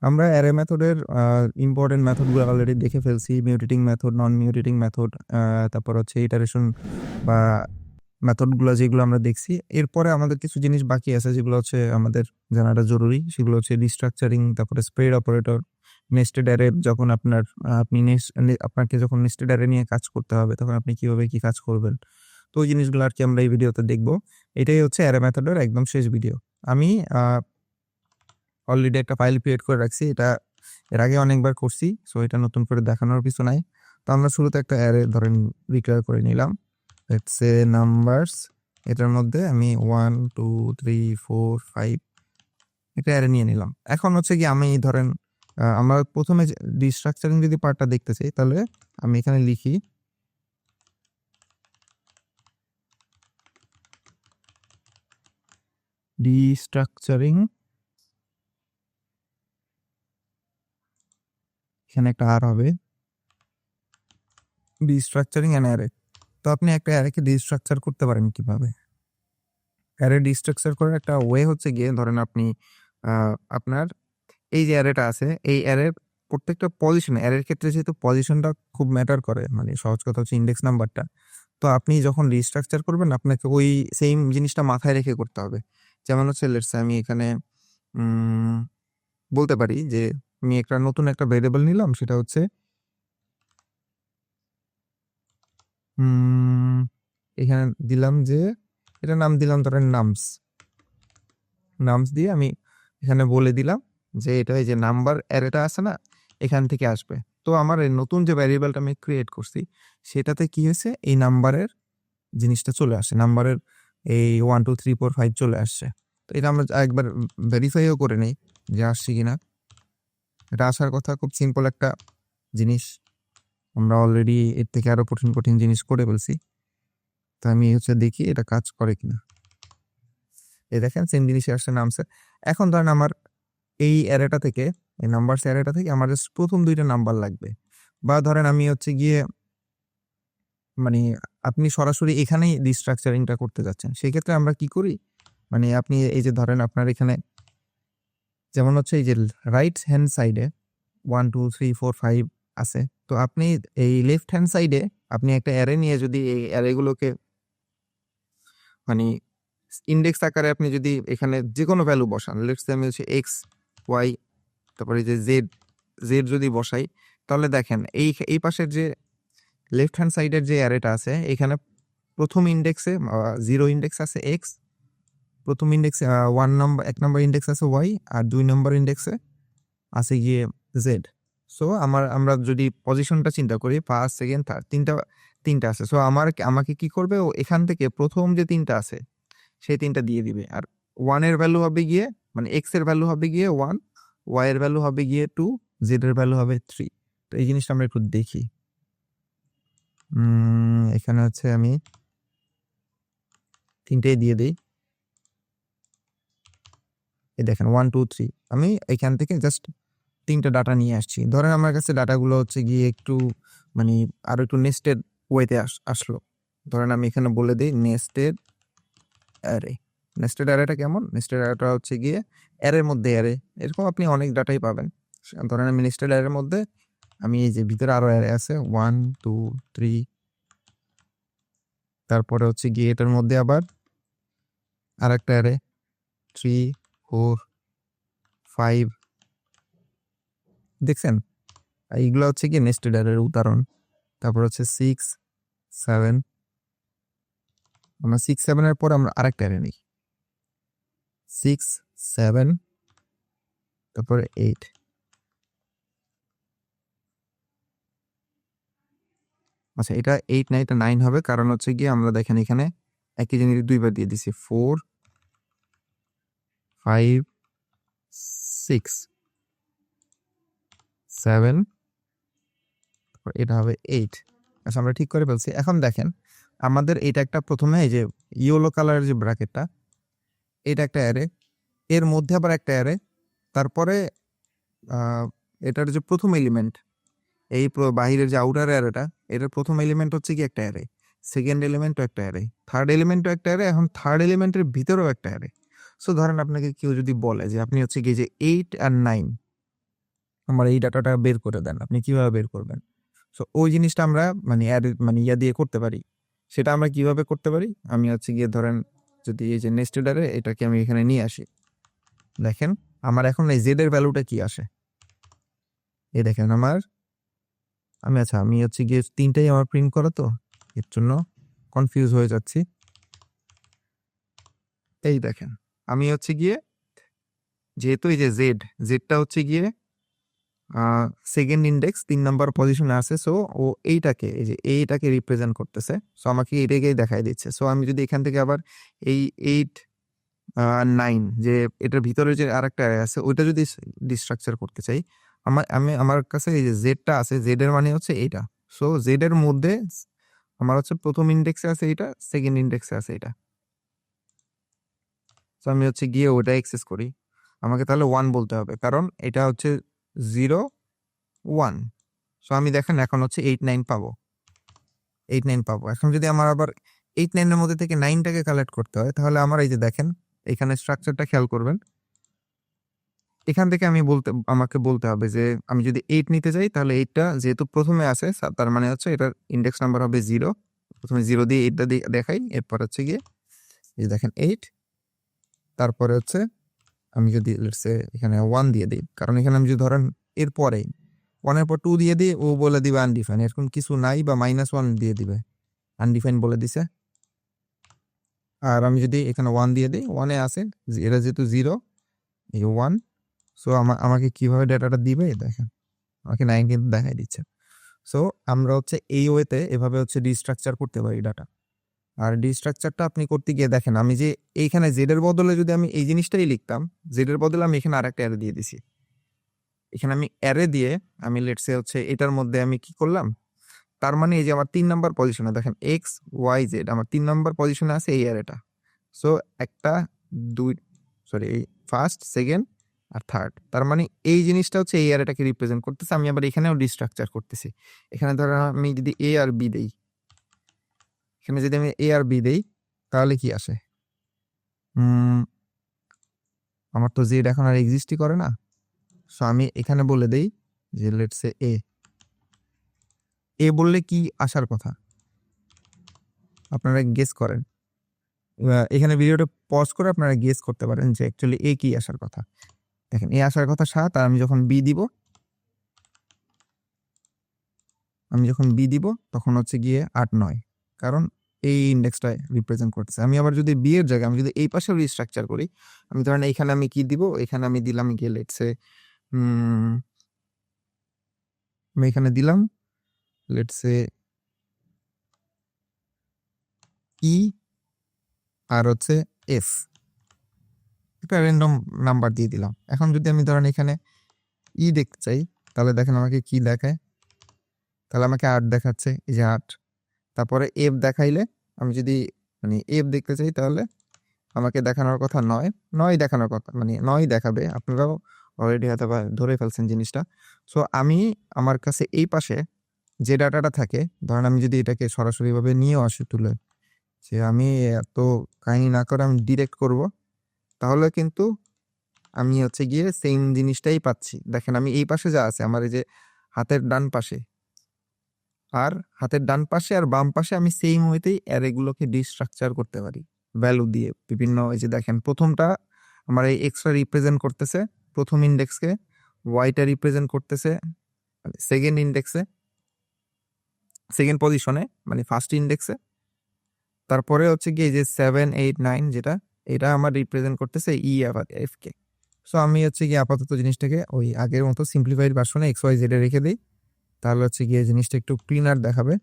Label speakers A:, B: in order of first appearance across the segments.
A: আমরা অ্যারে মেথডের important মেথডগুলো already দেখে ফেলছি, মিউটেটিং মেথড, নন মিউটেটিং মেথড, তারপর হচ্ছে ইটারেশন বা মেথডগুলো যেগুলো আমরা দেখছি। এরপরে আমাদের কিছু জিনিস বাকি আছে যেগুলো হচ্ছে আমাদের জানাটা জরুরি, সেগুলো হচ্ছে রিস্ট্রাকচারিং, তারপরে স্প্রেড অপারেটর, নেস্টেড অ্যারে। যখন আপনাকে যখন নেস্টেড অ্যারে নিয়ে কাজ করতে হবে তখন আপনি কিভাবে কি কাজ করবেন, তো ওই জিনিসগুলো আর কি আমরা এই ভিডিওতে দেখবো। এটাই হচ্ছে অ্যারে মেথডের একদম শেষ ভিডিও। আমি অলরেডি একটা ফাইল ক্রিয়েট করে রাখছি, এটা এর আগে অনেকবার করছি, সো এটা নতুন করে দেখানোর কিছু নাই। তো আমরা শুরুতে একটা অ্যারে ধরেন ডিক্লেয়ার করে নিলাম, লেটস সে নাম্বারস। এটার মধ্যে আমি 1 2 3 4 5 একটা অ্যারে নিয়ে নিলাম। এখন হচ্ছে কি আমি ধরেন আমরা প্রথমে রিস্ট্রাকচারিং যদি পার্টটা দেখতে চাই তাহলে আমি এখানে লিখি রিস্ট্রাকচারিং, এখানে একটা আর হবে, রিস্ট্রাকচারিং অ্যান অ্যারে। তো আপনি একটা অ্যারেকে রিস্ট্রাকচার করতে পারেন কিভাবে? অ্যারে রিস্ট্রাকচার করার একটা ওয়ে হচ্ছে গিয়ে ধরেন আপনি আপনার এই যে অ্যারেটা আছে এই অ্যারের প্রত্যেকটা পজিশন, অ্যারের ক্ষেত্রে যেহেতু পজিশনটা খুব ম্যাটার করে, মানে সহজ কথা হচ্ছে ইন্ডেক্স নাম্বারটা। তো আপনি যখন রিস্ট্রাকচার করবেন আপনাকে ওই সেম জিনিসটা মাথায় রেখে করতে হবে। যেমন হচ্ছে লেটস আমি এখানে বলতে পারি যে আমি একটা নতুন একটা ভেরিয়েবল নিলাম, সেটা হচ্ছে এখানে দিলাম যে এটা নাম দিলাম ধরেন নামস। নামস দিয়ে আমি এখানে বলে দিলাম যে এটা এই যে নাম্বার অ্যারেটা আছে না, এখান থেকে আসবে। তো আমার এই নতুন যে ভ্যারিয়েবলটা আমি ক্রিয়েট করছি সেটাতে কি হয়েছে, এই নাম্বারের জিনিসটা চলে আসে, নাম্বারের এই 1 2 3 4 5 চলে আসছে। তো এটা আমরা একবার ভেরিফাইও করে নেই যে আসছে কিনা। এটা আসার কথা, খুব সিম্পল একটা জিনিস, আমরা অলরেডি এর থেকে আরো কঠিন কঠিন জিনিস করে ফেলছি। তো আমি হচ্ছে দেখি এটা কাজ করে কিনা। এই দেখেন সেম জিনিসই আসছে নামসে। এখন ধরেন আমার এই অ্যারেটা থেকে, এই নাম্বারস অ্যারেটা থেকে আমার জাস্ট প্রথম দুইটা নাম্বার লাগবে। বা ধরেন আমি হচ্ছে গিয়ে মানে আপনি সরাসরি এখানেই রিস্ট্রাকচারিংটা করতে যাচ্ছেন, সেক্ষেত্রে আমরা কি করি, মানে আপনি এই যে ধরেন আপনার এখানে যেমন হচ্ছে এই যে রাইট হ্যান্ড সাইডে 1 2 3 4 5 আছে, তো আপনি এই লেফট হ্যান্ড সাইডে আপনি একটা অ্যারে নিয়ে যদি এই অ্যারেগুলোকে মানে ইন্ডেক্স আকারে আপনি যদি এখানে যে কোনো ভ্যালু বসান, লেটস সে আমি হচ্ছে এক্স ওয়াই তারপরে যে জেড জেড যদি বসাই, তাহলে দেখেন এই এই পাশের যে লেফট হ্যান্ড সাইডের যে অ্যারেটা আছে এখানে প্রথম ইন্ডেক্সে 0 ইন্ডেক্স আছে এক্স, প্রথম ইন্ডেক্সে 1 নম্বর ইন্ডেক্স আছে ওয়াই, আর 2 নম্বর ইন্ডেক্সে আছে গিয়ে জেড। সো আমরা যদি পজিশনটা চিন্তা করি, ফার্স্ট সেকেন্ড থার্ড তিনটা আছে। সো আমাকে কি করবে, ও এখান থেকে প্রথম যে তিনটা আছে সেই তিনটা দিয়ে দিবে। আর 1 এর ভ্যালু হবে গিয়ে মানে এক্স এর ভ্যালু হবে গিয়ে 1, ওয়াই এর ভ্যালু হবে গিয়ে 2, জেড এর ভ্যালু হবে 3। তো এই জিনিসটা আমরা একটু দেখি। এখানে হচ্ছে আমি তিনটেই দিয়ে দিই। এই দেখেন 1 2 3, আমি এখান থেকে জাস্ট তিনটা ডাটা নিয়ে আসছি। ধরেন আমার কাছে ডাটাগুলো হচ্ছে গিয়ে একটু মানে আরো একটু নেস্টেড ওয়েতে আসলো। ধরেন আমি এখানে বলে দিই নেস্টেড অ্যারে। নেস্টেড অ্যারেটা কেমন, নেস্টেড অ্যারেটা হচ্ছে গিয়ে অ্যারের মধ্যে অ্যারে, এরকম আপনি অনেক ডাটাই পাবেন। ধরেন আমি নেস্টেড অ্যারের মধ্যে আমি এই যে ভিতরে আরো অ্যারে আছে 1 2 3, তারপরে হচ্ছে গিয়ে এটার মধ্যে আবার আরেকটা অ্যারে 3 4 5, দেখছেন? এইগুলো হচ্ছে গিয়ে নেস্টেড অ্যারের উদাহরণ। তারপর হচ্ছে 6 7, আমরা 6 7 এর পর আমরা আরেকটা অ্যারে নিই 6 7, তারপরে 8। আচ্ছা এটা 8 না, এটা 9 হবে, কারণ হচ্ছে গিয়ে আমরা দেখেন এখানে একই জিনিস দুইবার দিয়ে দিছি 4 5 6 7, তারপর এটা হবে 8। আচ্ছা আমরা ঠিক করে ফেলছি। এখন দেখেন আমাদের এটা একটা প্রথমে এই যে ইয়েলো কালারের যে ব্র্যাকেটটা, এটা একটা অ্যারে, এর মধ্যে আবার একটা অ্যারে, তারপরে এটার যে প্রথম এলিমেন্ট, এই বাহিরের যে আউটার অ্যারেটা, এটার প্রথম এলিমেন্ট হচ্ছে কি একটা অ্যারে, সেকেন্ড এলিমেন্টও একটা অ্যারে, থার্ড এলিমেন্টও একটা অ্যারে, এখন থার্ড এলিমেন্টের ভিতরেও একটা অ্যারে। সো ধরেন আপনাকে কেউ যদি বলে যে আপনি হচ্ছে কি যে 8 আর 9 আমার এই ডাটাটা বের করে দেন, আপনি কিভাবে বের করবেন? সো ওই জিনিসটা আমরা মানে ইয়া দিয়ে করতে পারি। সেটা আমরা কিভাবে করতে পারি? আমি হচ্ছে গিয়ে ধরেন যদি এই যে নেস্টেড অ্যারে এটাকে আমি এখানে নিয়ে আসি, দেখেন আমার এখন এই জেড এর ভ্যালুটা কি আসে, এই দেখেন আমি হচ্ছে গিয়ে 3টাই আমার প্রিন্ট করা, তো এর জন্য কনফিউজ হয়ে যাচ্ছি। এই দেখেন আমি হচ্ছে গিয়ে যেহেতু এই যে জেডটা হচ্ছে গিয়ে সেকেন্ড ইন্ডেক্স 3 নাম্বার পজিশনে আছে, সো ও এইটাকে রিপ্রেজেন্ট করতেছে, সো আমাকে এটাকেই দেখাই দিচ্ছে। সো আমি যদি এখান থেকে আবার এই 8 9 যে এটার ভিতরে যে আরেকটা অ্যারে আছে ওইটা যদি ডিস্ট্রাকচার করতে চাই, আমার কাছে এই যে জেডটা আছে, জেড এর মানে হচ্ছে এইটা। সো জেড এর মধ্যে আমার হচ্ছে প্রথম ইন্ডেক্সে আছে এইটা, সেকেন্ড ইন্ডেক্সে আছে এটা। সো আমি হচ্ছে গিয়ে ওটা অ্যাক্সেস করি, আমাকে তাহলে 1 বলতে হবে কারণ এটা হচ্ছে 0 1। সো আমি দেখেন এখন হচ্ছে 8 9 পাবো, 8 9 পাবো। এখন যদি আমার আবার 8 9 এর মধ্যে থেকে 9টাকে কালেক্ট করতে হয়, তাহলে আমার এই যে দেখেন এখানে স্ট্রাকচারটা খেয়াল করবেন, এখান থেকে আমাকে বলতে হবে যে আমি যদি 8 নিতে যাই তাহলে 8টা যেহেতু প্রথমে আছে তার মানে হচ্ছে এটার ইন্ডেক্স নাম্বার হবে 0, প্রথমে 0 দিয়ে 8টা দেখাই, এরপর হচ্ছে গিয়ে এই যে দেখেন 8, তারপরে হচ্ছে আমি যদি লেটস সে এখানে 1 দিয়ে দিই, কারণ এখানে আমি যদি ধরেন এরপরে 1 এর পর 2 দিয়ে দিই, ও বলে দিবে আনডিফাইন, এরকম কিছু নাই, বা -1 দিয়ে দিবে, আনডিফাইন বলে দিছে। আর আমি যদি এখানে 1 দিয়ে দিই, 1 এ আছে এটা যেহেতু 0 এই 1, সো আমাকে কিভাবে ডাটাটা দিবে দেখেন, আমাকে 9 কিন্তু দেখাই দিচ্ছে। সো আমরা হচ্ছে এই ওয়েতে এভাবে হচ্ছে ডিস্ট্রাকচার করতে পারি ডাটা। আর ডিস্ট্রাকচারটা আপনি করতে গিয়ে দেখেন আমি যে এইখানে জেড এর বদলে যদি আমি এই জিনিসটাই লিখতাম, জেড এর বদলে আমি এখানে আরেকটা অ্যারে দিয়ে দিছি, এখানে আমি অ্যারে দিয়ে আমি লেটস সে হচ্ছে এটার মধ্যে আমি কি করলাম, তার মানে এই যে আমার 3 নাম্বার পজিশনে দেখেন এক্স ওয়াই জেড আমার 3 নাম্বার পজিশনে আছে এই অ্যারেটা। সো একটা দুই সরি এই ফার্স্ট সেকেন্ড আর থার্ড, তার মানে এই জিনিসটা হচ্ছে এই অ্যারেটাকে রিপ্রেজেন্ট করতেছে। আমি আবার এখানেও ডিস্ট্রাকচার করতেছি, এখানে ধরো আমি যদি এ আর বি দেই, এখানে যদি আমি এ আর বি দেই তাহলে কি আসে, আমার তো জেড এখন আর এক্সিস্টই করে না। সো আমি এখানে বলে দেই যে লেটস সে এ বললে কি আসার কথা, আপনারা গেস করেন। এখানে ভিডিওটা পজ করে আপনারা গেস করতে পারেন যে অ্যাকচুয়ালি এ কি আসার কথা। দেখেন এ আসার কথা 7, আর আমি যখন বি দিব তখন হচ্ছে গিয়ে 8 9, কারণ এই ইন্ডেক্সটা রিপ্রেজেন্ট করতেছে। আমি আবার যদি বি এর জায়গায় আমি যদি এই পাশেও রিস্ট্রাকচার করি, আমি ধরেন এখানে আমি কি দিব, এখানে আমি দিলাম গিয়ে লেটস সে আমি এখানে দিলাম লেটস সে ই আর হচ্ছে এফ, একটা র্যান্ডম নাম্বার দিয়ে দিলাম। এখন যদি আমি ধরেন এখানে ই দেখতে চাই তাহলে দেখেন আমাকে কি দেখায়, তাহলে আমাকে 8 দেখাচ্ছে, এই যে 8। তারপরে এফ দেখাইলে আমি যদি মানে এফ দেখতে চাই তাহলে আমাকে দেখানোর কথা 9 দেখানোর কথা, মানে 9 দেখাবে, আপনারাও অলরেডি হয়তো বা ধরে ফেলছেন জিনিসটা। সো আমি আমার কাছে এই পাশে যে ডাটাটা থাকে, ধরেন আমি যদি এটাকে সরাসরিভাবে নিয়েও আসি তুলে, যে আমি এত কাহিনী না করে আমি ডিরেক্ট করব, তাহলে কিন্তু আমি হচ্ছে গিয়ে সেম জিনিসটাই পাচ্ছি। দেখেন আমি এই পাশে যা আছে আমার এই যে হাতের ডান পাশে আর বাম পাশে আমি সেম ওয়েতেই অ্যারেগুলোকে ডিস্ট্রাকচার করতে পারি ভ্যালু দিয়ে বিভিন্ন। এই যে দেখেন প্রথমটা আমার এই এক্সট্রা রিপ্রেজেন্ট করতেছে প্রথম ইন্ডেক্সকে, ওয়াইটা রিপ্রেজেন্ট করতেছে সেকেন্ড ইন্ডেক্সে, সেকেন্ড পজিশনে মানে ফার্স্ট ইন্ডেক্সে। তারপরে হচ্ছে কি এই যে 7 8 9 যেটা, এটা আমার রিপ্রেজেন্ট করতেছে ই আবার এফ কে। সো আমি হচ্ছে কি আপাতত জিনিসটাকে ওই আগের মতো সিম্পলিফাইড ভার্সনে এক্স ওয়াই জেড এ রেখে দিই, তাহলে হচ্ছে গিয়ে জিনিসটা একটু ক্লিনার দেখাবে।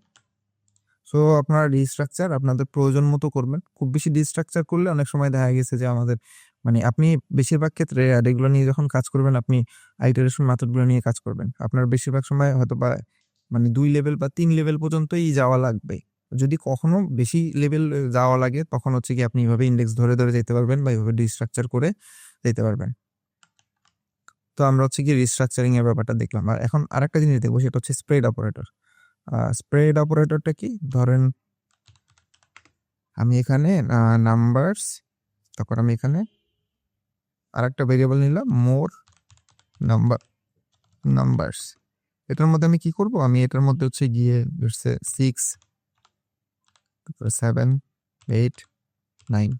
A: সো আপনারা রিস্ট্রাকচার আপনাদের প্রয়োজন মতো করবেন। খুব বেশি ডিস্ট্রাকচার করলে অনেক সময় দেখা গেছে যে আমাদের মানে আপনি বেশিরভাগ ক্ষেত্রে এগুলো নিয়ে যখন কাজ করবেন, আপনি আইটারেশন মেথডগুলো নিয়ে কাজ করবেন, আপনার বেশিরভাগ সময় হয়তো বা মানে 2 লেভেল বা 3 লেভেল পর্যন্তই যাওয়া লাগবে। যদি কখনো বেশি লেভেল যাওয়া লাগে তখন হচ্ছে কি আপনি এইভাবে ইন্ডেক্স ধরে ধরে যেতে পারবেন বা এইভাবে ডিস্ট্রাকচার করে যেতে পারবেন। তো আমরা হচ্ছে কি রিস্ট্রাকচারিং এর ব্যাপারটা দেখলাম। আর এখন আরেকটা জিনিস দেখবো, সেটা হচ্ছে স্প্রেড অপারেটর। স্প্রেড অপারেটরটা কি, ধরেন আমি এখানে নাম্বারস, তারপর আমি এখানে আরেকটা ভেরিয়েবল নিলাম মোর নাম্বার, নাম্বারস, এটার মধ্যে আমি কি করব, আমি এটার মধ্যে হচ্ছে গিয়ে 6 7 8 9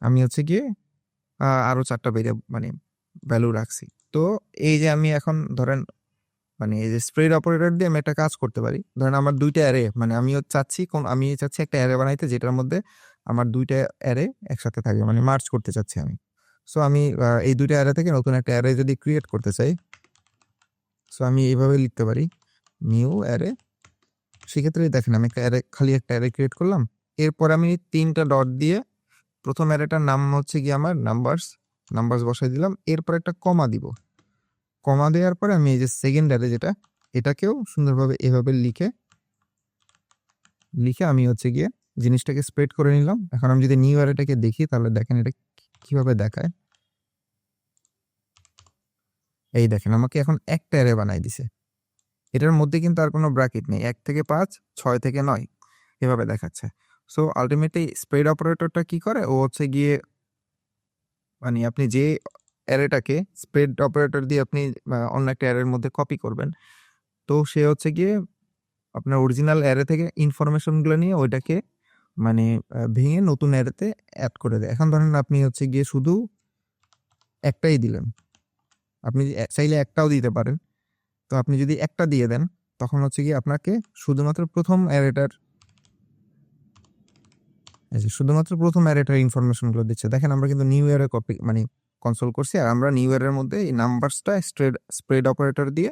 A: আমি হচ্ছে গিয়ে আরো 4টা মানে ভ্যালু রাখছি। তো এই যে আমি এখন ধরেন মানে এই যে স্প্রেড অপারেটর দিয়ে আমি একটা কাজ করতে পারি। ধরেন আমার 2টা অ্যারে, মানে আমি চাচ্ছি একটা অ্যারে বানাইতে যেটার মধ্যে আমার 2টা অ্যারে একসাথে থাকবে, মানে মার্জ করতে চাচ্ছি আমি। সো আমি এই 2টা অ্যারে থেকে নতুন একটা অ্যারে যদি ক্রিয়েট করতে চাই, সো আমি এইভাবে লিখতে পারি নিউ অ্যারে। সেক্ষেত্রে দেখেন আমি খালি একটা অ্যারে ক্রিয়েট করলাম। এরপর আমি 3টা ডট দিয়ে প্রথম অ্যারেটার নাম হচ্ছে গিয়ে আমার নাম্বারস বসাই দিলাম। এরপর একটা কমা দিব। কমা দেওয়ার পরে আমি এই যে সেকেন্ড অ্যারে যেটা, এটাকেও সুন্দরভাবে এভাবে লিখে আমি হচ্ছে গিয়ে জিনিসটাকে স্প্রেড করে নিলাম। এখন আমি যদি নিউ অ্যারেটাকে দেখি তাহলে দেখেন এটা কিভাবে দেখায়। এই দেখেন আমাকে এখন একটা অ্যারে বানাই দিছে। এটার মধ্যে কিন্তু আর কোনো ব্র্যাকেট নেই। 1 থেকে 5, 6 থেকে 9 এভাবে দেখাচ্ছে। সো আল্টিমেটলি স্প্রেড অপারেটরটা কি করে, ও হচ্ছে গিয়ে মানে আপনি যে অ্যারেটাকে স্প্রেড অপারেটর দিয়ে আপনি অন্য একটা অ্যারের মধ্যে কপি করবেন, তো সে হচ্ছে গিয়ে আপনার অরিজিনাল অ্যারে থেকে ইনফরমেশনগুলো নিয়ে ওইটাকে মানে ভেঙে নতুন অ্যারেতে অ্যাড করে দেয়। এখন ধরেন আপনি হচ্ছে গিয়ে শুধু একটাই দিলেন, আপনি চাইলে একটাও দিতে পারেন। তো আপনি যদি একটা দিয়ে দেন তখন হচ্ছে গিয়ে আপনাকে শুধুমাত্র প্রথম অ্যারেটার ইনফরমেশনগুলো দিচ্ছে। দেখেন আমরা কিন্তু নিউ ইয়ারের কপি মানে কনসোল করছি, আর আমরা নিউ ইয়ারের মধ্যে এই নাম্বারসটা স্প্রেড অপারেটর দিয়ে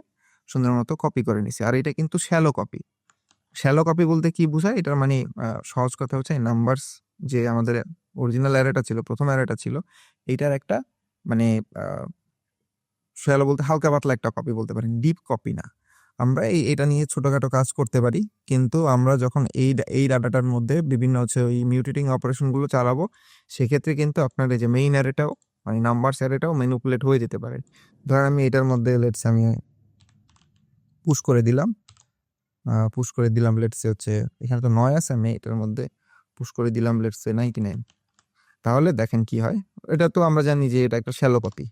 A: সুন্দর মতো কপি করে নিছি। আর এটা কিন্তু শ্যালো কপি। শ্যালো কপি বলতে কি বোঝায়, এটার মানে সহজ কথা হচ্ছে নাম্বারস যে আমাদের অরিজিনাল অ্যারেটা ছিল, প্রথম অ্যারেটা ছিল, এইটার একটা মানে শ্যালো বলতে হালকা পাতলা একটা কপি বলতে পারেন, ডিপ কপি না। আমরা এটা নিয়ে ছোটখাটো কাজ করতে পারি, কিন্তু আমরা যখন এই ডাটাটার মধ্যে বিভিন্ন হচ্ছে ওই মিউটেটিং অপারেশনগুলো চালাবো, সেক্ষেত্রে কিন্তু আপনার এই যে মেইন অ্যারেটাও মানে নাম্বারস অ্যারেটাও ম্যানিপুলেট হয়ে যেতে পারে। ধরেন আমি এটার মধ্যে আমি পুশ করে দিলাম লেটসে হচ্ছে এখানে তো 9 আছে, আমি এটার মধ্যে পুশ করে দিলাম লেটসে 99। তাহলে দেখেন কি হয়। এটা তো আমরা জানি যে এটা একটা শ্যালো কপি।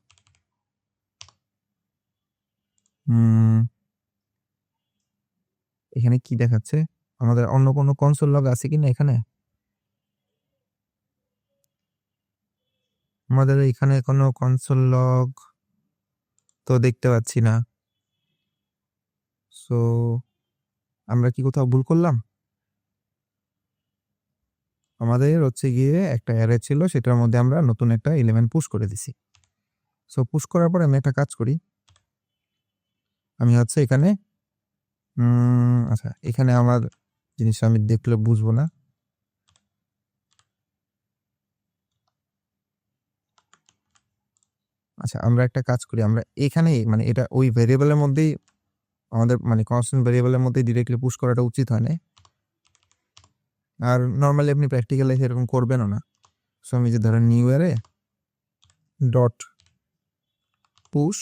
A: এখানে কি দেখাচ্ছে, আমাদের অন্য কোনো কনসোল লগ আছে কিনা এখানে? আমাদের এখানে কোনো কনসোল লগ তো দেখতে পাচ্ছি না। সো আমরা কি কোথাও ভুল করলাম? আমাদের হচ্ছে গিয়ে একটা অ্যারে ছিল, সেটার মধ্যে আমরা নতুন একটা এলিমেন্ট পুশ করে দিছি। সো পুশ করার পর আমি একটা কাজ করি, আমি হচ্ছে এখানে আচ্ছা এখানে আমার জিনিসটা আমি দেখলে বুঝবো না। আচ্ছা আমরা একটা কাজ করি, আমরা এখানেই মানে এটা ওই ভেরিয়েবলের মধ্যেই আমাদের মানে কনস্ট্যান্ট ভেরিয়েবলের মধ্যেই ডিরেক্টলি পুশ করাটা উচিত হয় না। আর নর্মালি আপনি প্র্যাকটিক্যাল লাইফে এরকম করবেনও না। সো আমি যে ধরেন নিউ অ্যারে ডট পুশ,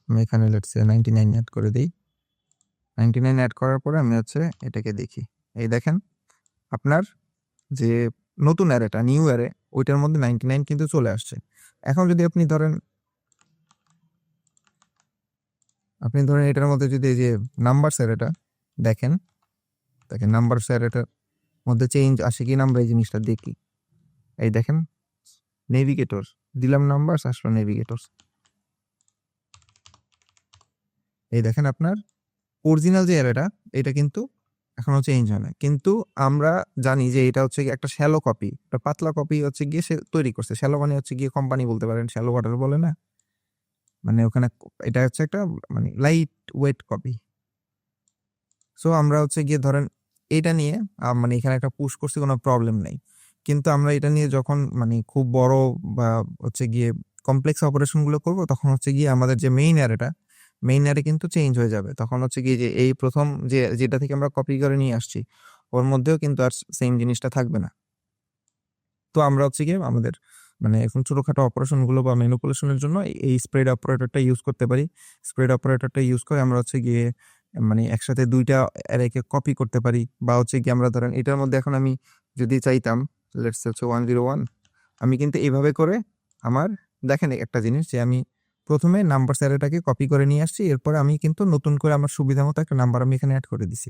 A: আমি এখানে লেটস সে 99 অ্যাড করে দিই। 99 অ্যাড করার পরে আমি হচ্ছে এটাকে দেখি, এই দেখেন আপনার যে নতুন অ্যারেটা নিউ অ্যারে ওইটার মধ্যে 99 কিন্তু চলে আসছে। এখন যদি আপনি ধরেন এটার মধ্যে যদি এই যে নাম্বার অ্যারেটা দেখেন নাম্বার অ্যারেটার মধ্যে চেঞ্জ আসে কিনা আমরা এই জিনিসটা দেখি। এই দেখেন নেভিগেটর দিলাম, নাম্বার আসলো নেভিগেটর। এই দেখেন আপনার অরিজিনাল যে অ্যারেটা এটা কিন্তু এখনো চেঞ্জ হয় না, কিন্তু আমরা জানি যে এটা হচ্ছে একটা শ্যালো কপি, একটা পাতলা কপি হচ্ছে গিয়ে সে তৈরি করছে। শ্যালো মানে হচ্ছে গিয়ে কোম্পানি বলতে পারেন, শ্যালো ওয়াটার বলে না, মানে ওখানে এটা হচ্ছে একটা মানে লাইট ওয়েট কপি। সো আমরা হচ্ছে গিয়ে ধরেন এটা নিয়ে মানে এখানে একটা পুশ করছি, কোনো প্রবলেম নেই। কিন্তু আমরা এটা নিয়ে যখন মানে খুব বড় বা হচ্ছে গিয়ে কমপ্লেক্স অপারেশন গুলো করবো, তখন হচ্ছে গিয়ে আমাদের যে মেইন অ্যারে কিন্তু চেঞ্জ হয়ে যাবে। তখন হচ্ছে গিয়ে যে এই প্রথম যেটা থেকে আমরা কপি করে নিয়ে আসছি ওর মধ্যেও কিন্তু আর সেম জিনিসটা থাকবে না। তো আমরা হচ্ছে গিয়ে আমাদের মানে এখন ছোটখাটো অপারেশন গুলো বা ম্যানিপুলেশনের জন্য এই স্প্রেড অপারেটরটা ইউজ করতে পারি। স্প্রেড অপারেটরটা ইউজ করে আমরা হচ্ছে গিয়ে মানে একসাথে 2টা অ্যারেকে কপি করতে পারি, বা হচ্ছে গিয়ে আমরা ধরেন এটার মধ্যে এখন আমি যদি চাইতাম লেটস হচ্ছে 101, আমি কিন্তু এইভাবে করে আমার দেখেন একটা জিনিস যে আমি প্রথমে নাম্বার অ্যারেটাকে কপি করে নিয়ে আসছি, এরপরে আমি কিন্তু নতুন করে আমার সুবিধা মতো একটা নাম্বার আমি এখানে অ্যাড করে দিছি।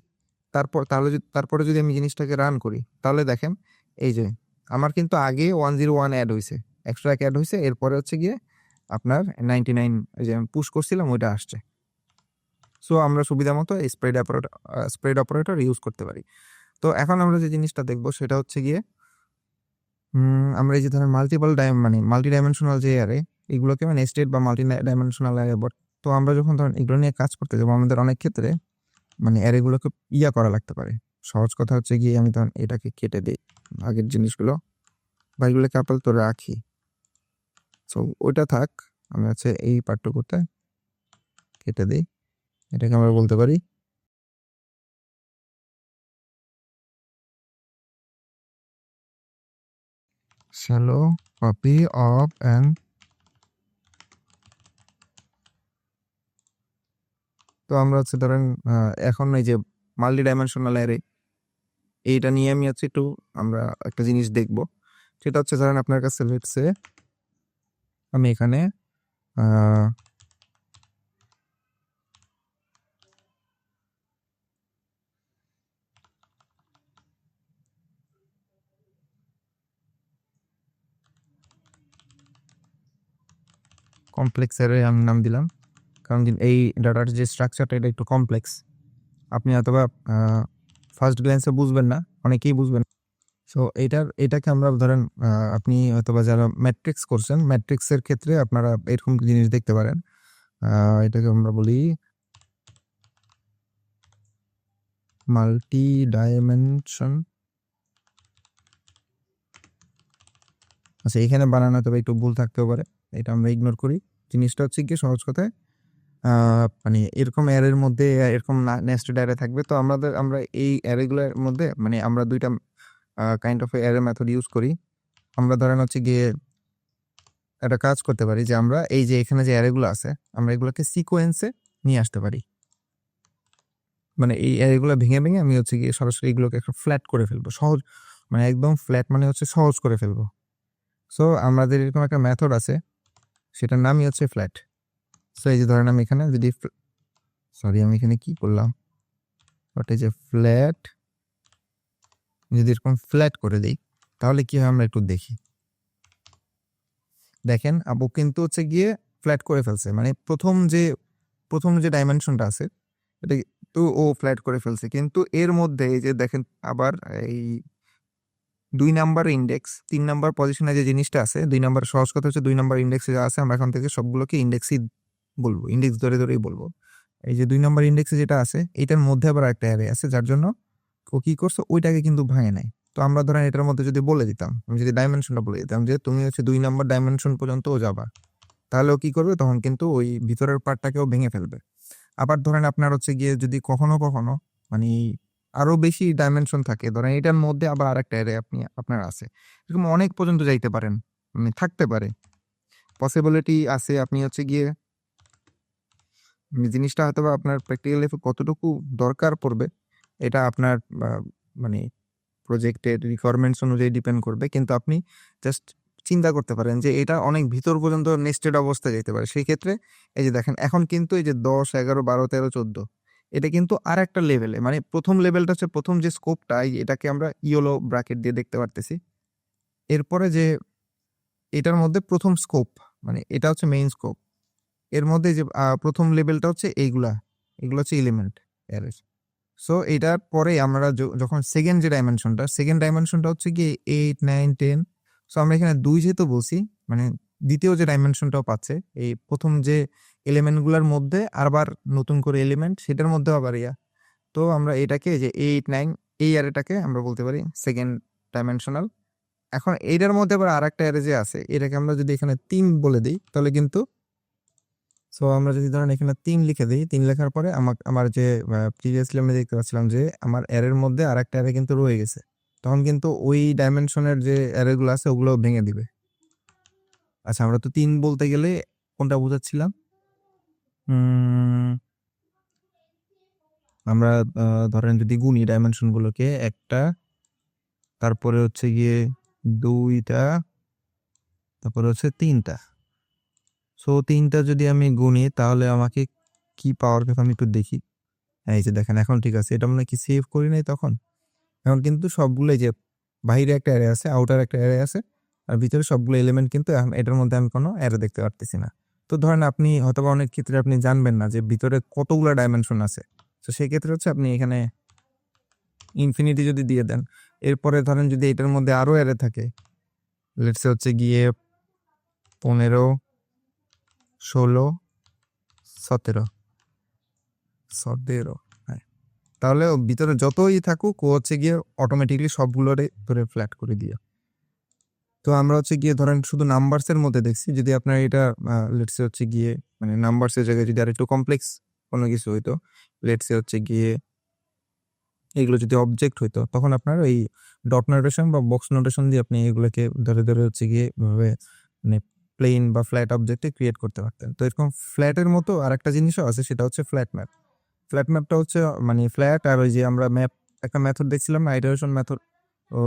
A: তারপরে যদি আমি জিনিসটাকে রান করি, তাহলে দেখেন এই যে আমার কিন্তু আগে 101 অ্যাড হয়েছে, 101 অ্যাড হয়েছে, এরপরে হচ্ছে গিয়ে আপনার 99 যে আমি পুশ করছিলাম ওইটা আসছে। সো আমরা সুবিধা মতো এই স্প্রেড অপারেটর ইউজ করতে পারি। তো এখন আমরা যে জিনিসটা দেখবো সেটা হচ্ছে গিয়ে আমরা এই যে ধরেন মাল্টি ডাইমেনশনাল যে অ্যারে, এগুলোকে নেস্টেড বা মাল্টি ডাইমেনশনাল অ্যারে বট। তো আমরা যখন ধরেন এগুলো নিয়ে কাজ করতে যাবো, আমাদের অনেক ক্ষেত্রে অ্যারেগুলোকে করা লাগতে পারে। সহজ কথা হচ্ছে গিয়ে আমি তখন এটাকে কেটে দিই, আগের জিনিসগুলো বা এগুলোকে আপাতত রাখি। সো ওইটা থাক, আমি হচ্ছে এই পার্টটুকুতে কেটে দিই। এটাকে আমরা বলতে পারি শ্যালো কপি অফ অ্যান। তো আমরা হচ্ছে ধরেন এখন এই যে মাল্টি ডাইমেনশনাল অ্যারে, এইটা নিয়ে আমি হচ্ছে একটু আমরা একটা জিনিস দেখব। সেটা হচ্ছে ধরেন আপনার কাছে লেটসে আমি এখানে কমপ্লেক্স অ্যারে আমি নাম দিলাম, কারণ এই ডাটার যে স্ট্রাকচারটা এটা একটু কমপ্লেক্স। আপনি অথবা ফার্স্ট গ্ল্যান্সে বুঝবেন না, অনেকেই বুঝবেন। সো এটাকে আমরা ধরেন আপনি হয়তোবা যারা ম্যাট্রিক্স করছেন, ম্যাট্রিক্সের ক্ষেত্রে আপনারা এরকম জিনিস দেখতে পারেন। এটাকে আমরা বলি মাল্টি ডাইমেনশন। আচ্ছা, এখানে বানানো তবে একটু ভুল থাকতেও পারে, এটা আমরা ইগনোর করি। জিনিসটা হচ্ছে কি সহজ কথায় এরকম অ্যারের মধ্যে এরকম নেস্টেড অ্যারে থাকবে। তো আমরা এই অ্যারেগুলোর মধ্যে আমরা দুইটা kind of array method use করি। আমরা ধরেন হচ্ছে গিয়ে একটা কাজ করতে পারি যে আমরা এই যে এখানে যে অ্যারেগুলো আছে, আমরা এগুলোকে সিকোয়েন্সে নিয়ে আসতে পারি। এই অ্যারেগুলো ভেঙে ভেঙে আমি হচ্ছে গিয়ে সরাসরি এগুলোকে একটা ফ্ল্যাট করে ফেলবো, সহজ একদম ফ্ল্যাট হচ্ছে সহজ করে ফেলবো। সো আমাদের এরকম একটা মেথড আছে, সেটার নামই হচ্ছে ফ্ল্যাট। সো এই যে ধরেন আমি এখানে যদি আমি এখানে কি করলাম, ওটা যে ফ্ল্যাট যদি এরকম ফ্ল্যাট করে দিই, তাহলে কি হয় আমরা একটু দেখি। দেখেন আবু কিন্তু হচ্ছে গিয়ে ফ্ল্যাট করে ফেলছে, প্রথম যে ডাইমেনশনটা আছে এটা তো ও ফ্ল্যাট করে ফেলছে। কিন্তু এর মধ্যে এই যে দেখেন আবার এই 2 নাম্বার ইন্ডেক্স 3 নাম্বার পজিশনে যে জিনিসটা আছে, 2 নাম্বার সহজ কথা হচ্ছে 2 নাম্বার ইন্ডেক্সে যা আছে আমরা এখন থেকে সবগুলোকে ইন্ডেক্সই বলবো, ইন্ডেক্স ধরেই বলবো। এই যে 2 নাম্বার ইন্ডেক্সে যেটা আছে এটার মধ্যে আবার একটা অ্যারে আছে, যার জন্য ও কি করছে ওইটাকে কিন্তু ভাঙে নাই। তো আমরা ধরেন এটার মধ্যে যদি বলে দিতাম, আমি যদি ডাইমেনশনটা বলে দিতাম যে তুমি হচ্ছে 2 নাম্বার ডাইমেনশন পর্যন্তও যাবা, তাহলে ও কি করবে তখন কিন্তু ওই ভিতরের পার্টটাকেও ভেঙে ফেলবে। আবার ধরেন আপনার হচ্ছে গিয়ে যদি কখনো কখনো আরো বেশি ডাইমেনশন থাকে, ধরেন এটার মধ্যে আবার আরেকটা অ্যারে আপনার আছে, এরকম অনেক পর্যন্ত যাইতে পারেন, থাকতে পারে, পসিবিলিটি আছে। আপনি হচ্ছে গিয়ে জিনিসটা হয়তো বা আপনার প্র্যাকটিক্যাল লাইফে কতটুকু দরকার পড়বে এটা আপনার মানে প্রজেক্টের রিকোয়ারমেন্টস অনুযায়ী ডিপেন্ড করবে। কিন্তু আপনি জাস্ট চিন্তা করতে পারেন যে এটা অনেক ভিতর পর্যন্ত নেস্টেড অবস্থায় যেতে পারে। সেই ক্ষেত্রে এই যে দেখেন এখন কিন্তু এই যে 10, 11, 12, 13, 14 এটা কিন্তু আর একটা লেভেলে, প্রথম লেভেলটা হচ্ছে প্রথম যে স্কোপটা, এটাকে আমরা ইয়েলো ব্র্যাকেট দিয়ে দেখতে পারতেছি। এরপরে যে এটার মধ্যে প্রথম স্কোপ এটা হচ্ছে মেইন স্কোপ, এর মধ্যে যে প্রথম লেভেলটা হচ্ছে এগুলো হচ্ছে এলিমেন্ট অ্যারে। সো এটার পরে আমরা যখন সেকেন্ড ডাইমেনশনটা হচ্ছে কি 8, 9, 10। সো আমরা এখানে 2 যেহেতু বলছি, দ্বিতীয় যে ডাইমেনশনটাও পাচ্ছে এই প্রথম যে এলিমেন্টগুলোর মধ্যে আবার নতুন করে এলিমেন্ট, সেটার মধ্যে আবার তো আমরা এটাকে যে 8, 9 এই অ্যারেটাকে আমরা বলতে পারি সেকেন্ড ডাইমেনশনাল। এখন এইটার মধ্যে আবার আরেকটা অ্যারে যে আছে এটাকে আমরা যদি এখানে 3 বলে দিই, তাহলে কিন্তু সো আমরা যদি ধরেন এখানে 3 লিখে দিই, 3 লেখার পরে আমার যে প্রিভিয়াসলি আমি দেখতে পাচ্ছিলাম যে আমার অ্যারের মধ্যে আরেকটা অ্যারে কিন্তু রয়ে গেছে, তখন কিন্তু ওই ডাইমেনশনের যে অ্যারেগুলো আছে ওগুলো ভেঙে দিবে। আচ্ছা, আমরা তো 3 বলতে গেলে কোনটা বোঝাচ্ছিলাম? আমরা ধরেন যদি গুনি ডাইমেনশনগুলোকে, একটা, তারপরে হচ্ছে গিয়ে 2টা, তারপরে হচ্ছে 3টা। সো 3টা যদি আমি গুনি তাহলে আমাকে কি পাওয়ার কথা আমি একটু দেখি। এই যে দেখেন এখন ঠিক আছে। এটা মনে হয় কি সেভ করি নাই তখন? এখন কিন্তু সবগুলো এই যে বাহিরে একটা অ্যারে আছে, আউটার একটা অ্যারে আছে। আর ভিতরে সবগুলো এলিমেন্ট কিন্তু এখন এটার মধ্যে আমি কোনো অ্যারে দেখতে পারতেছি না। তো ধরেন আপনি হয়তোবা অনেক ক্ষেত্রে আপনি জানবেন না যে ভিতরে কতগুলা ডাইমেনশন আছে। তো সেক্ষেত্রে হচ্ছে আপনি এখানে ইনফিনিটি যদি দিয়ে দেন, এরপরে ধরেন যদি এটার মধ্যে আরো অ্যারে থাকে, লেটস সে হচ্ছে গিয়ে 15, 16, 17, হ্যাঁ। তাহলে ভিতরে যতই থাকুক ও হচ্ছে গিয়ে অটোমেটিক্যালি সবগুলোরে ধরে ফ্ল্যাট করে দিয়ে। তো আমরা হচ্ছে গিয়ে ধরেন শুধু নাম্বারস এর মধ্যে দেখছি। যদি আপনার এটা লেটস সে হচ্ছে গিয়ে মানে নাম্বারস এর জায়গায় যদি আরেকটু কমপ্লেক্স কোনো কিছু হইতো, লেটস সে হচ্ছে গিয়ে এগুলো যদি অবজেক্ট হইতো, তখন আপনার ওই ডট নোটেশন বা বক্স নোটেশন দিয়ে আপনি এগুলোকে ধরে হচ্ছে গিয়ে এভাবে মানে প্লেন বা ফ্ল্যাট অবজেক্টে ক্রিয়েট করতে পারতেন। তো এরকম ফ্ল্যাটের মতো আরেকটা জিনিসও আছে, সেটা হচ্ছে ফ্ল্যাট ম্যাপ। ফ্ল্যাট ম্যাপটা হচ্ছে মানে ফ্ল্যাট আর ওই যে আমরা ম্যাপ একটা মেথড দেখছিলাম না, আইটারেশন মেথড। ও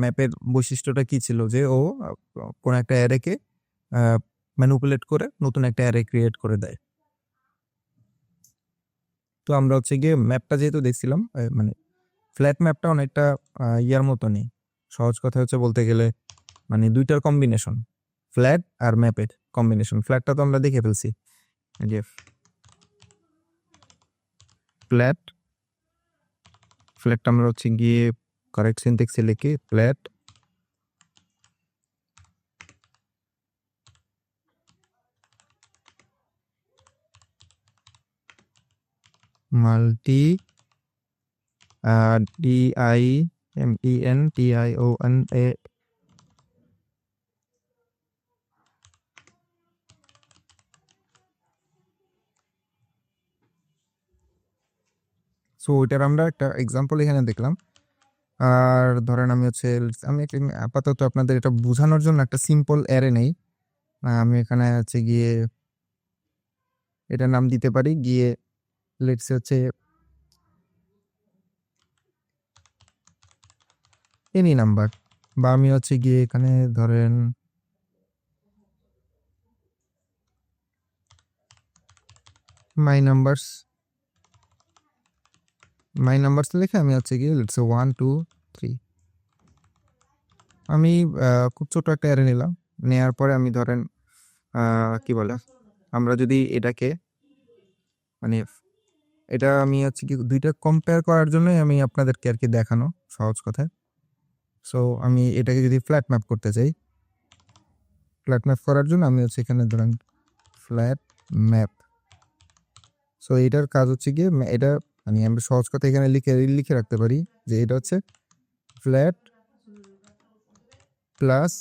A: ম্যাপের বৈশিষ্ট্যটা কি ছিল যে ও কোনো একটা অ্যারেকে ম্যানিপুলেট করে নতুন একটা অ্যারে ক্রিয়েট করে দেয়। তো আমরা হচ্ছে গিয়ে ম্যাপটা যেহেতু দেখছিলাম মানে ফ্ল্যাট ম্যাপটা অনেকটা ইয়ার মতনই। সহজ কথা হচ্ছে বলতে গেলে মানে দুইটার কম্বিনেশন, ফ্ল্যাট আর ম্যাপের কম্বিনেশন। ফ্ল্যাটটা তো আমরা দেখে ফেলছি, যে ফ্ল্যাট ফ্ল্যাটটা আমরা হচ্ছে গিয়ে কারেক্ট সিনট্যাক্সে লিখি ফ্ল্যাট মাল্টি DIMENTIONA সো ওইটার আমরা একটা এক্সাম্পল এখানে দেখলাম। আর ধরেন আমি আপাতত আপনাদের এটা বোঝানোর জন্য একটা সিম্পল অ্যারে নেই। আমি এখানে হচ্ছে গিয়ে এটার নাম দিতে পারি গিয়ে লেটস হচ্ছে এনি নাম্বার, বা আমি হচ্ছে গিয়ে এখানে ধরেন মাই নাম্বারস লিখে আমি হচ্ছে গিয়ে লেটস 1 2 3 আমি খুব ছোট একটা অ্যারে নিলাম। নেওয়ার পরে আমি ধরেন কি বলে আমরা যদি এটাকে মানে এটা আমি হচ্ছে কি দুইটা কম্পেয়ার করার জন্যই আমি আপনাদেরকে আর কি দেখানো সহজ কথায়। সো আমি এটাকে যদি ফ্ল্যাট ম্যাপ করতে চাই, ফ্ল্যাট ম্যাপ করার জন্য আমি হচ্ছে এখানে ধরেন ফ্ল্যাট ম্যাপ। সো এটার কাজ হচ্ছে গিয়ে এটা মানে আমরা সহজ কথা এখানে লিখে রাখতে পারি যে এটা হচ্ছে ফ্ল্যাট প্লাস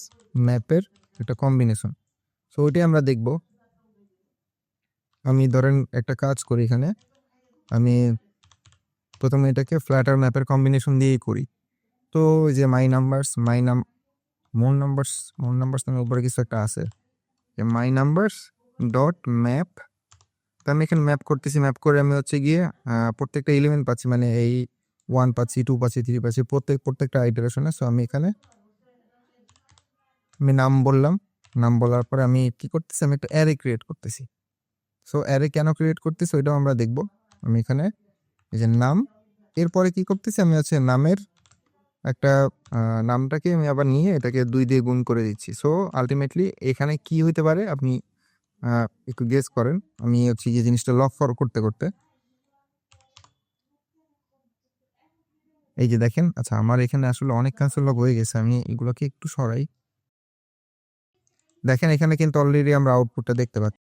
A: ম্যাপের একটা কম্বিনেশন। সো ওইটাই আমরা দেখব। আমি ধরেন একটা কাজ করি এখানে, আমি প্রথমে এটাকে ফ্ল্যাট আর ম্যাপের কম্বিনেশন দিয়েই করি। তো ওই যে মোর নাম্বারস নামের উপরে কিছু একটা আছে, যে মাই নাম্বারস ডট ম্যাপ। তো আমি এখানে ম্যাপ করতেছি, ম্যাপ করে আমি হচ্ছে গিয়ে প্রত্যেকটা এলিমেন্ট পাচ্ছি, মানে এই 1 পাচ্ছি, 2 পাচ্ছি, 3 পাচ্ছি, প্রত্যেকটা আইটারেশনে। সো আমি এখানে আমি নাম বললাম, নাম বলার পরে আমি কি করতেছি, আমি একটা অ্যারে ক্রিয়েট করতেছি। সো অ্যারে কেন ক্রিয়েট করতেছি ওইটাও আমরা দেখব। আমি এখানে এই যে নাম, এরপরে কি করতেছি, আমি হচ্ছে নামের একটা নামটাকে আমি আবার নিয়ে এটাকে 2 দিয়ে গুণ করে দিচ্ছি। সো আলটিমেটলি এখানে কি হইতে পারে আপনি একটু গেস করেন। আমি হচ্ছে যে জিনিসটা লক করতে করতে এই যে দেখেন, আচ্ছা আমার এখানে আসলে অনেক ক্যান্সেল লগ হয়ে গেছে, আমি এগুলোকে একটু সরাই। দেখেন এখানে কিন্তু অলরেডি আমরা আউটপুটটা দেখতে পাচ্ছি।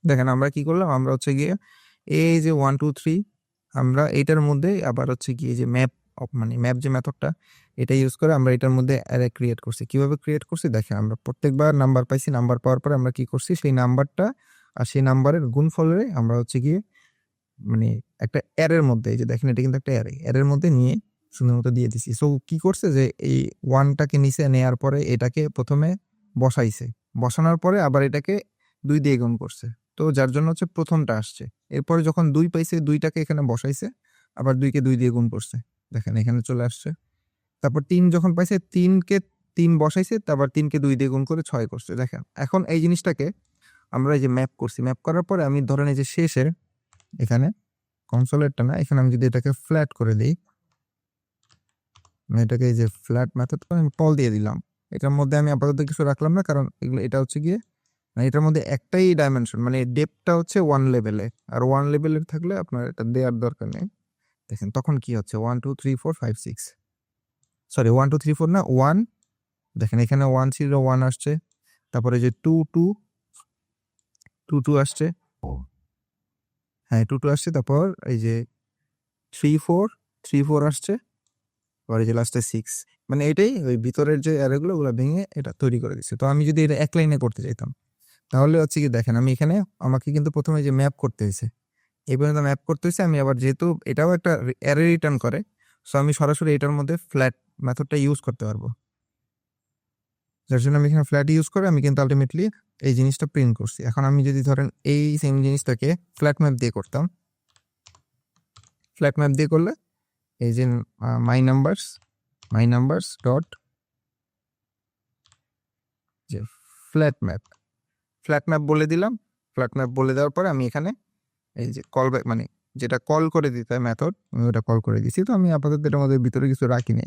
A: দেখেন আমরা কি করলাম, আমরা হচ্ছে গিয়ে এই যে 1 2 3 আমরা এটার মধ্যে আবার হচ্ছে গিয়ে যে মানে ম্যাপ যে মেথডটা এটা ইউজ করে আমরা এটার মধ্যে অ্যারে ক্রিয়েট করছি। কিভাবে ক্রিয়েট করছি দেখেন, আমরা প্রত্যেকবার নাম্বার পাইছি, নাম্বার পাওয়ার পরে আমরা কি করছি, সেই নাম্বারটা আর সেই নাম্বারের গুণফলে আমরা হচ্ছে গিয়ে মানে একটা অ্যারের মধ্যে, এই যে দেখেন এটা কিন্তু একটা অ্যারের মধ্যে নিয়ে সুন্দর মতো দিয়ে দিছি। সো কি করছে যে এই 1টাকে নিচে নেয়ার পরে এটাকে প্রথমে বসাইছে, বসানোর পরে আবার এটাকে 2 দিয়ে গুণ করছে। তো যার জন্য হচ্ছে প্রথমটা আসছে। এরপরে যখন 2 পাইছে, 2টাকে এখানে বসাইছে, আবার 2কে 2 দিয়ে গুণ করছে। দেখেন এখানে চলে আসছে। তারপর 3 যখন পাইছে, 3 বসাইছে, তারপর 3 কে 2 দিয়ে গুণ করে 6 করছে। দেখেন এখন এই জিনিসটাকে আমরা এই যে ম্যাপ করছি, ম্যাপ করার পরে আমি ধরেন এই যে শেষে এখানে কনসোলেরটা না, এখানে আমি যদি এটাকে ফ্ল্যাট করে দিই, মানে এটাকে এই যে ফ্ল্যাট মেথড করে আমি কল দিয়ে দিলাম। এটার মধ্যে আমি আপাতত কিছু রাখলাম না, কারণ এগুলো এটা হচ্ছে গিয়ে মানে এটার মধ্যে একটাই ডাইমেনশন, মানে ডেপথটা হচ্ছে 1 লেভেলে, আর 1 লেভেলের থাকলে আপনার এটা দেওয়ার দরকার নেই। দেখেন তখন কি হচ্ছে 1 2 3 4 5 6, সরি 1 2 3 4 না 1, দেখেন এখানে 1 ছিল 1 আসছে, তারপরে যে 2 2 2 2 আসছে, হ্যাঁ 2 2 আসছে, তারপর এই যে 3 4 3 4 আসছে, আর এই যে লাস্টে 6, মানে এটাই ওই ভিতরের যে অ্যারেগুলো ওগুলো ভেঙে এটা তৈরি করে দিচ্ছে। তো আমি যদি এটা এক লাইনে করতে চাইতাম তাহলে হচ্ছে কি দেখেন আমি এখানে আমাকে কিন্তু প্রথমে যে ম্যাপ করতে হয়েছে, এই পর্যন্ত ম্যাপ করতে হয়েছে। আমি আবার যেহেতু এটাও একটা অ্যারে রিটার্ন করে, সো আমি সরাসরি এটার মধ্যে ফ্ল্যাট মেথডটা ইউজ করতে পারবো, যার জন্য আমি এখানে ফ্ল্যাট ইউজ করে আমি কিন্তু আলটিমেটলি এই জিনিসটা প্রিন্ট করছি। এখন আমি যদি ধরেন এই সেম জিনিসটাকে ফ্ল্যাট ম্যাপ দিয়ে করতাম, ফ্ল্যাট ম্যাপ দিয়ে করলে এই যে মাই নাম্বারস ডট যে ফ্ল্যাট ম্যাপ বলে দিলাম। ফ্ল্যাট ম্যাপ বলে দেওয়ার পরে আমি এখানে এই যে কল ব্যাক, মানে যেটা কল করে দিতে হয় মেথড, আমি ওটা কল করে দিছি। তো আমি আপাতত এটার মধ্যে ভিতরে কিছু রাখিনি।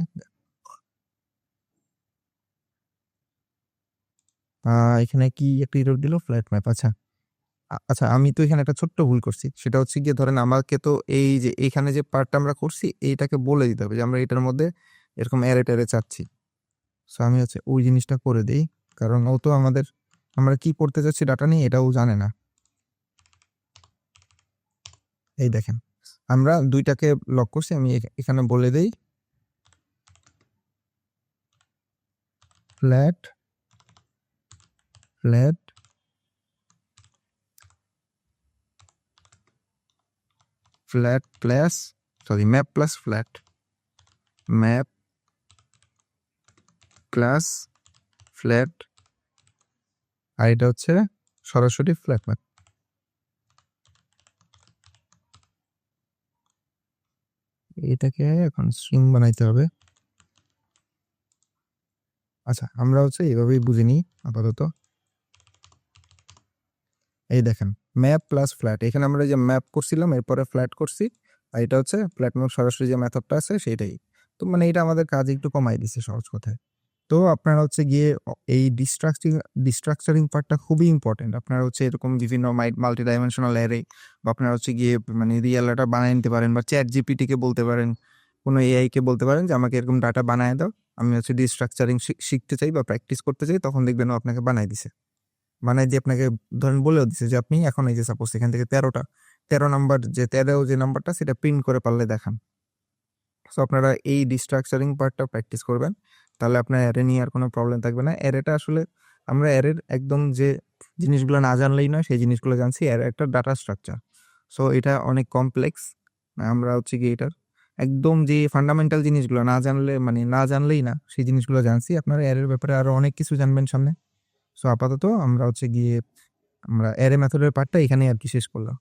A: এখানে কি একটা এরর দিল ফ্ল্যাট ম্যাপ। আচ্ছা আচ্ছা, আমি তো এখানে একটা ছোট্ট ভুল করছি। সেটা হচ্ছে গিয়ে ধরেন আমাকে তো এই যে এইখানে যে পার্টটা আমরা করছি এইটাকে বলে দিতে হবে যে আমরা এটার মধ্যে এরকম অ্যারে ট্যারে চাচ্ছি। সো আমি হচ্ছে ওই জিনিসটা করে দিই, কারণ ও তো আমাদের আমরা কি করতে চাচ্ছি ডাটা নিয়ে এটাও জানে না। এই দেখেন আমরা দুইটাকে লক করছি, আমি এখানে বলে দেই flat flat flat plus sorry map plus flat, map plus flat, আর এটা হচ্ছে সরাসরি ফ্ল্যাট ম্যাপ। এটাকে এখন স্ট্রিং বানাইতে হবে। আচ্ছা আমরা হচ্ছে এইভাবেই বুঝে নিই আপাতত। এই দেখেন ম্যাপ প্লাস ফ্ল্যাট, এখানে আমরা যে ম্যাপ করছিলাম এরপরে ফ্ল্যাট করছি, আর এটা হচ্ছে ফ্ল্যাট ম্যাপ সরাসরি যে মেথডটা আছে সেটাই। তো মানে এটা আমাদের কাজ একটু কমাই দিচ্ছে সহজ কথায়। তো আপনারা হচ্ছে গিয়ে এই ডিস্ট্রাকচারিং পার্টটা খুবই ইম্পর্টেন্ট। আপনারা হচ্ছে এরকম বিভিন্ন মাল্টি ডাইমেনশনাল অ্যারে বা আপনারা হচ্ছে গিয়ে মানে রিয়েল ডাটা বানিয়ে নিতে পারেন, বা চ্যাট জিপিটিকে বলতে পারেন, কোনো এআই কে বলতে পারেন যে আমাকে এরকম ডাটা বানায় দাও, আমি হচ্ছে ডিস্ট্রাকচারিং শিখতে চাই বা প্র্যাকটিস করতে চাই, তখন দেখবেন ও আপনাকে বানাই দিছে। বানাই দিয়ে আপনাকে ধরেন বলেও দিছে যে আপনি এখন এই যে সাপোজ এখান থেকে 13 নাম্বার যে 13 যে নাম্বারটা সেটা প্রিন্ট করে পারলে দেখান। সো আপনারা এই ডিস্ট্রাকচারিং পার্টটা প্র্যাকটিস করবেন, তাহলে আপনার অ্যারে নিয়ে আর কোনো প্রবলেম থাকবে না। অ্যারেটা আসলে আমরা অ্যারের একদম যে জিনিসগুলো না জানলেই নয় সেই জিনিসগুলো জানছি। অ্যারে একটা ডাটা স্ট্রাকচার, সো এটা অনেক কমপ্লেক্স। আমরা হচ্ছে কি এটার একদম যে ফান্ডামেন্টাল জিনিসগুলো না জানলে মানে না জানলেই না সেই জিনিসগুলো জানছি। আপনারা অ্যারের ব্যাপারে আরো অনেক কিছু জানবেন সামনে। সো আপাতত আমরা হচ্ছে গিয়ে আমরা অ্যারে মেথডের পার্টটা এখানেই আর কি শেষ করলাম।